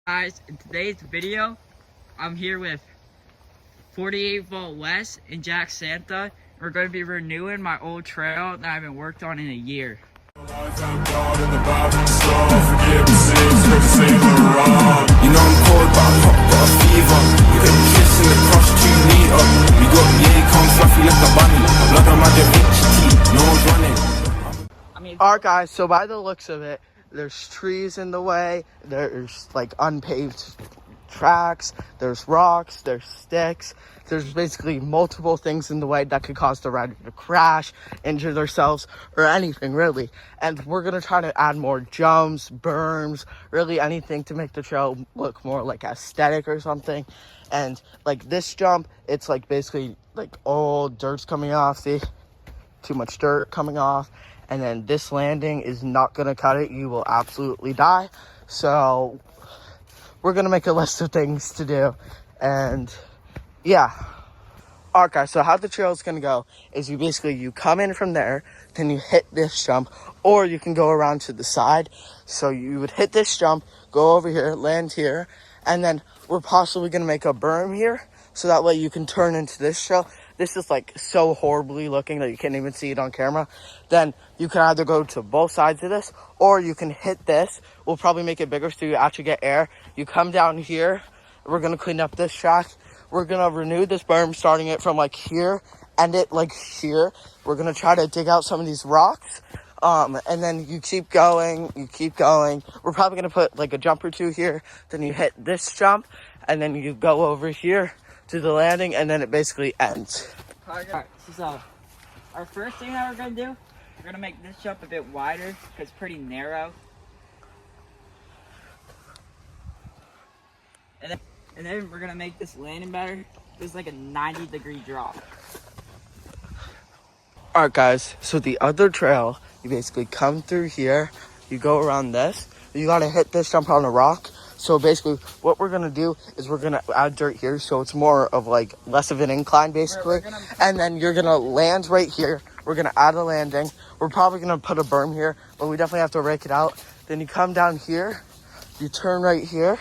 Guys, in today's video, I'm here with 48 Volt West and Jack Santa. We're going to be renewing my old trail that I haven't worked on in a year. You know I'm cold but hot, got a fever. You can kiss in the crush 2 meter. We got Yacon fluffy like a bunny. Blood on my Da Vinci teeth, no one's running. Alright guys, so by the looks of it, there's trees in the way, there's like unpaved tracks, there's rocks, there's sticks, there's basically multiple things in the way that could cause the rider to crash, injure themselves, or anything really. And we're going to try to add more jumps, berms, really anything to make the trail look more like aesthetic or something. And like this jump, it's like basically like old dirt's coming off, see? Too much dirt coming off. And then this landing is not going to cut it. You will absolutely die. So we're going to make a list of things to do. And yeah. Alright guys, so how the trail is going to go is you come in from there, then you hit this jump, or you can go around to the side. So you would hit this jump, go over here, land here, and then we're possibly going to make a berm here. So that way you can turn into this trail. This is like so horribly looking that you can't even see it on camera. Then you can either go to both sides of this, or you can hit this. We'll probably make it bigger so you actually get air. You come down here. We're going to clean up this track. We're going to renew this berm, starting it from like here, end it like here. We're going to try to dig out some of these rocks. And then you keep going. We're probably going to put like a jump or two here. Then you hit this jump, and then you go over here to the landing, and then it basically ends. Alright, so our first thing that we're going to do, we're going to make this jump a bit wider because it's pretty narrow. And then we're going to make this landing better. It's like a 90-degree drop. Alright guys, so the other trail, you basically come through here, you go around this, you gotta hit this jump on a rock. So basically what we're gonna do is we're gonna add dirt here, so it's more of like less of an incline basically. And then you're gonna land right here. We're gonna add a landing. We're probably gonna put a berm here, but we definitely have to rake it out. Then you come down here, you turn right here,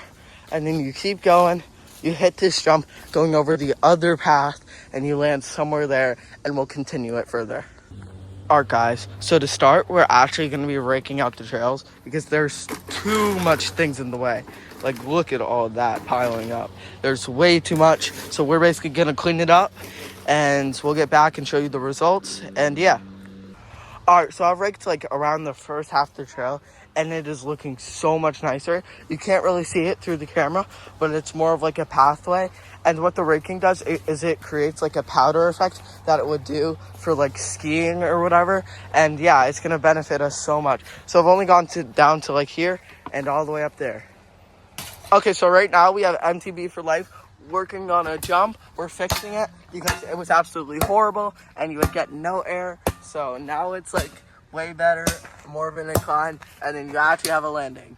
and then you keep going. You hit this jump going over the other path, and you land somewhere there, and we'll continue it further. Alright guys, so to start, we're actually going to be raking out the trails because there's too much things in the way. Like, look at all of that piling up. There's way too much, so we're basically going to clean it up, and we'll get back and show you the results, and yeah. Alright, so I've raked like around the first half of the trail, and it is looking so much nicer. You can't really see it through the camera, but it's more of like a pathway. And what the raking does is it creates like a powder effect that it would do for like skiing or whatever. And yeah, it's going to benefit us so much. So I've only gone down to like here and all the way up there. Okay, so right now we have MTB for life working on a jump. We're fixing it because it was absolutely horrible and you would get no air. So now it's like way better, more of an incline, and then you actually have a landing.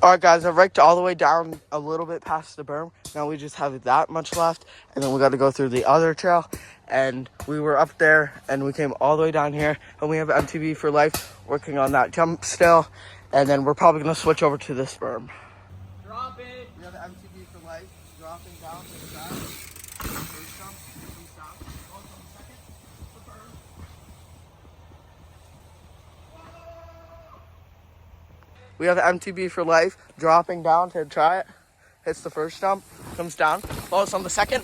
Alright guys, I've raked all the way down a little bit past the berm. Now we just have that much left, and then we got to go through the other trail. And we were up there, and we came all the way down here, and we have MTB for life working on that jump still. And then we're probably going to switch over to this berm. Drop it! We have MTB for life dropping down to the side. First jump, stop. On the second, the berm. We have MTB for life dropping down to try it. Hits the first jump, comes down, falls on the second,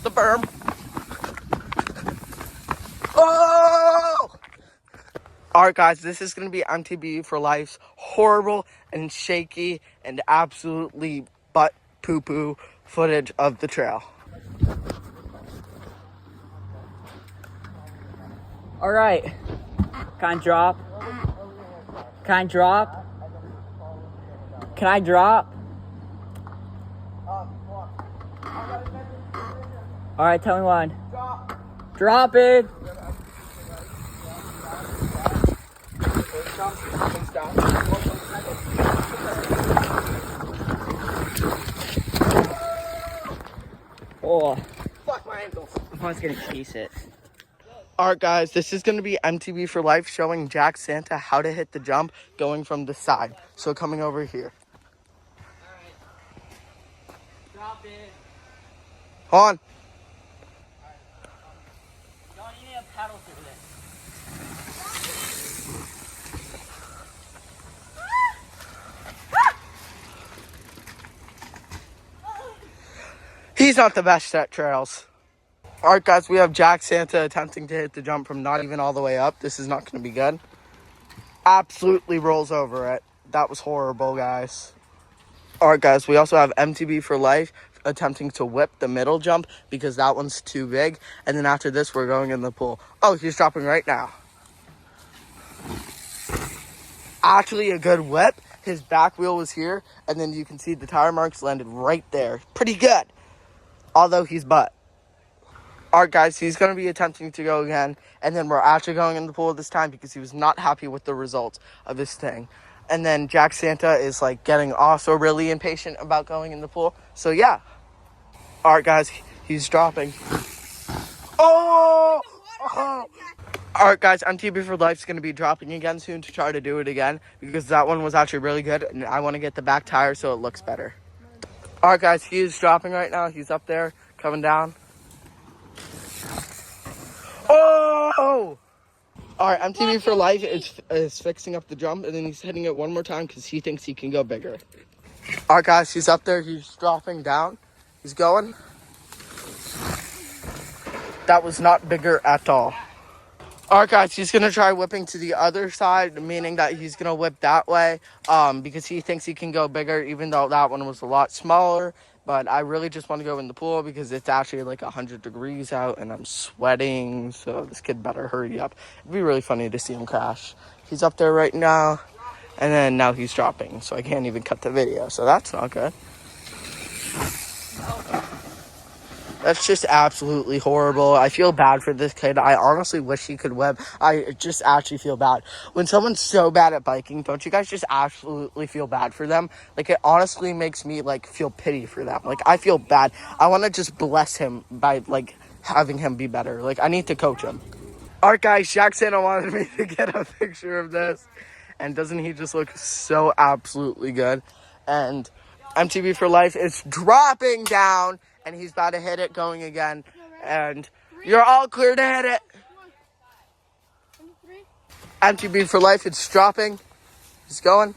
the berm. Oh! Alright guys, this is going to be MTB for life's horrible and shaky and absolutely butt poo-poo footage of the trail. Alright. Can I drop? Can I drop? Can I drop? Alright, tell me one. Drop it! Oh. Fuck my ankles. I was gonna case it. Alright guys, this is going to be MTB for life showing Jack Santa how to hit the jump going from the side. So coming over here. Drop it. Hold on. Y'all need a paddle through this. He's not the best at trails. All right, guys, we have Jack Santa attempting to hit the jump from not even all the way up. This is not going to be good. Absolutely rolls over it. That was horrible, guys. All right, guys, we also have MTB for life attempting to whip the middle jump because that one's too big. And then after this, we're going in the pool. Oh, he's dropping right now. Actually, a good whip. His back wheel was here, and then you can see the tire marks landed right there. Pretty good, although he's butt. All right, guys, he's going to be attempting to go again, and then we're actually going in the pool this time because he was not happy with the results of this thing. And then Jack Santa is, like, getting also really impatient about going in the pool. So, yeah. All right, guys, he's dropping. Oh! Oh! All right, guys, MTB for Life is going to be dropping again soon to try to do it again because that one was actually really good, and I want to get the back tire so it looks better. All right, guys, he is dropping right now. He's up there, coming down. Oh! All right, MTB for Life is fixing up the jump, and then he's hitting it one more time because he thinks he can go bigger. All right, guys, he's up there. He's dropping down. He's going. That was not bigger at all. All right, guys, he's going to try whipping to the other side, meaning that he's going to whip that way because he thinks he can go bigger, even though that one was a lot smaller. But I really just want to go in the pool because it's actually like 100 degrees out and I'm sweating. So this kid better hurry up. It'd be really funny to see him crash. He's up there right now. And then now he's dropping. So I can't even cut the video. So that's not good. That's just absolutely horrible. I feel bad for this kid. I honestly wish he could whip. I just actually feel bad. When someone's so bad at biking, don't you guys just absolutely feel bad for them? Like, it honestly makes me, like, feel pity for them. Like, I feel bad. I want to just bless him by, like, having him be better. Like, I need to coach him. All right, guys, Jack Santa wanted me to get a picture of this. And doesn't he just look so absolutely good? And MTB for Life is dropping down. And he's about to hit it going again. And you're all clear to hit it. MTB for Life, it's dropping. He's going.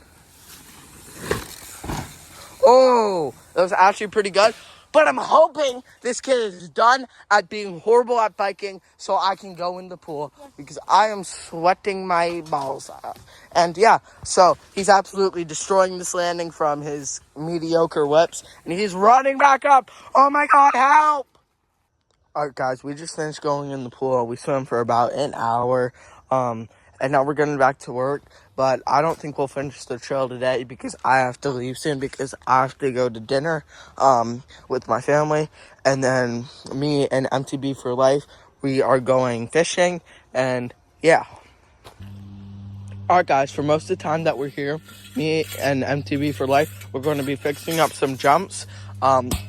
Oh, that was actually pretty good. But I'm hoping this kid is done at being horrible at biking so I can go in the pool because I am sweating my balls off. And yeah, so he's absolutely destroying this landing from his mediocre whips. And he's running back up. Oh my God, help! All right, guys, we just finished going in the pool. We swam for about an hour. And now we're getting back to work. But I don't think we'll finish the trail today because I have to leave soon because I have to go to dinner with my family. And then me and MTB for Life, we are going fishing. And yeah. All right, guys, for most of the time that we're here, me and MTB for Life, we're going to be fixing up some jumps.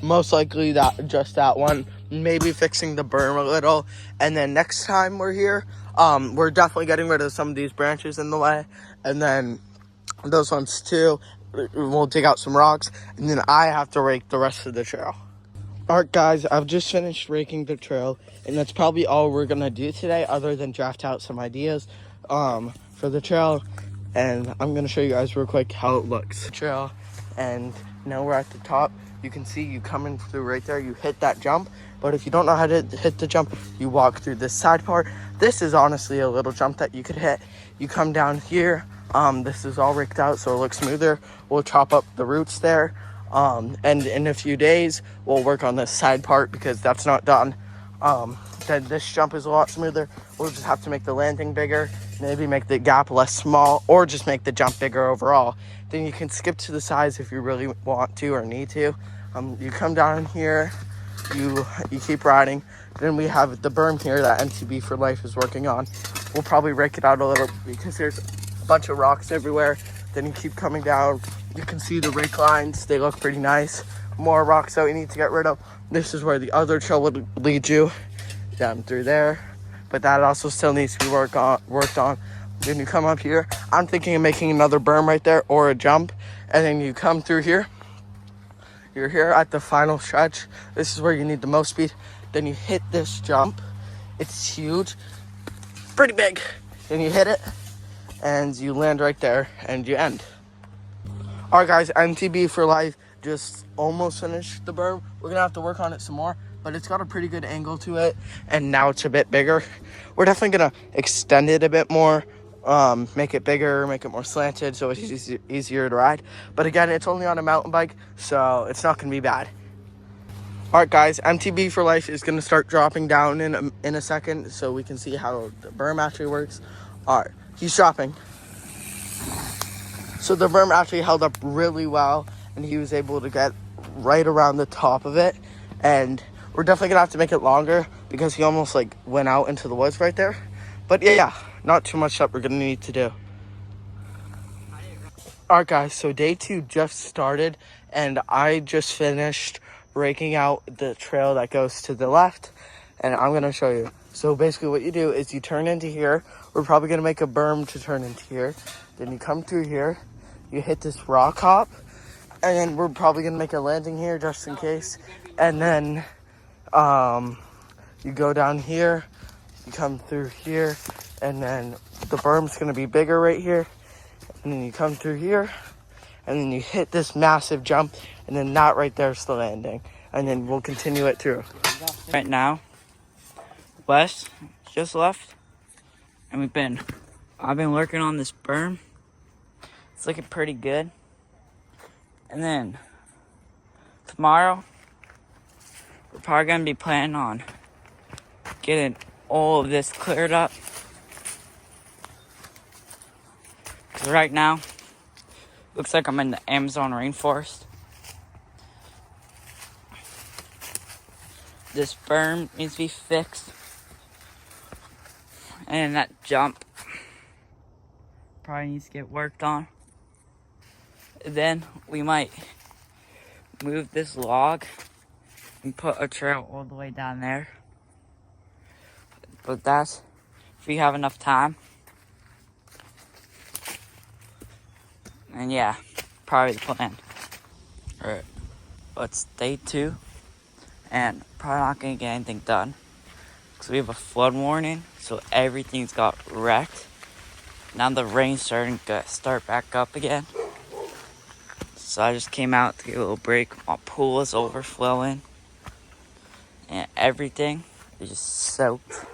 Most likely that one, maybe fixing the berm a little. And then next time we're here, we're definitely getting rid of some of these branches in the way. And then those ones too, we'll dig out some rocks. And then I have to rake the rest of the trail. All right, guys, I've just finished raking the trail. And that's probably all we're going to do today other than draft out some ideas for the trail. And I'm going to show you guys real quick how it looks. Trail. And now we're at the top. You can see you coming through right there. You hit that jump. But if you don't know how to hit the jump, you walk through this side part. This is honestly a little jump that you could hit. You come down here. This is all raked out so it looks smoother. We'll chop up the roots there. And in a few days, we'll work on this side part because that's not done. Then this jump is a lot smoother. We'll just have to make the landing bigger. Maybe make the gap less small or just make the jump bigger overall. Then you can skip to the sides if you really want to or need to. You come down here. You keep riding. Then we have the berm here that MTB for Life is working on. We'll probably rake it out a little because there's a bunch of rocks everywhere. Then you keep coming down. You can see the rake lines. They look pretty nice. More rocks that we need to get rid of. This is where the other trail would lead you down through there. But that also still needs to be worked on. Then you come up here. I'm thinking of making another berm right there or a jump. And then you come through here. you're here at the final stretch. This is where you need the most speed. Then you hit this jump. It's huge, pretty big. Then you hit it, and you land right there, and you end. All right, guys, MTB for life. Just almost finished the berm. We're gonna have to work on it some more, but it's got a pretty good angle to it, and now it's a bit bigger. We're definitely gonna extend it a bit more, make it bigger, make it more slanted, so it's easier to ride. But again, it's only on a mountain bike, so it's not gonna be bad. All right, guys, MTB for life is gonna start dropping down in a second, so we can see how the berm actually works. All right, he's dropping. So the berm actually held up really well, and he was able to get right around the top of it. And we're definitely gonna have to make it longer because he almost like went out into the woods right there. But yeah, not too much that we're gonna need to do. All right, guys, so day 2 just started, and I just finished breaking out the trail that goes to the left, and I'm gonna show you. So basically what you do is you turn into here. We're probably gonna make a berm to turn into here. Then you come through here, you hit this rock hop, and then we're probably gonna make a landing here just in case. And then you go down here, you come through here, and then the berm's gonna be bigger right here. And then you come through here, and then you hit this massive jump, and then that right there's the landing. And then we'll continue it through. Right now, Wes just left, and I've been working on this berm. It's looking pretty good. And then tomorrow, we're probably gonna be planning on getting all of this cleared up. Cause right now, looks like I'm in the Amazon rainforest. This berm needs to be fixed. And that jump probably needs to get worked on. Then we might move this log and put a trail all the way down there. But that's if we have enough time. And yeah, probably the plan. Alright, it's day 2. And probably not gonna get anything done. Because we have a flood warning, so everything's got wrecked. Now the rain's starting to start back up again. So I just came out to get a little break. My pool is overflowing. And everything is just soaked.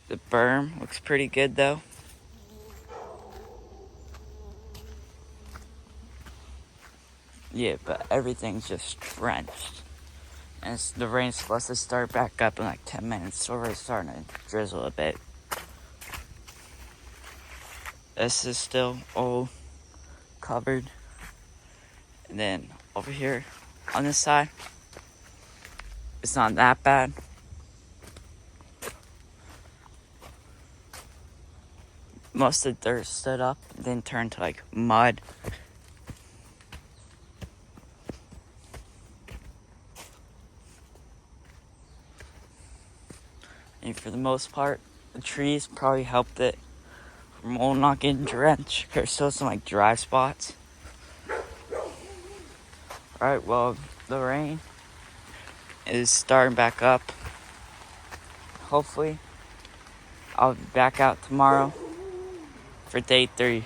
The berm looks pretty good though. Yeah, but everything's just drenched. And the rain's supposed to start back up in like 10 minutes, so we're starting to drizzle a bit. This is still all covered. And then over here on this side, it's not that bad. Most of the dirt stood up, then turned to like mud. And for the most part, the trees probably helped it from all not getting drenched. There's still some like dry spots. Alright, well, the rain is starting back up. Hopefully, I'll be back out tomorrow for day 3.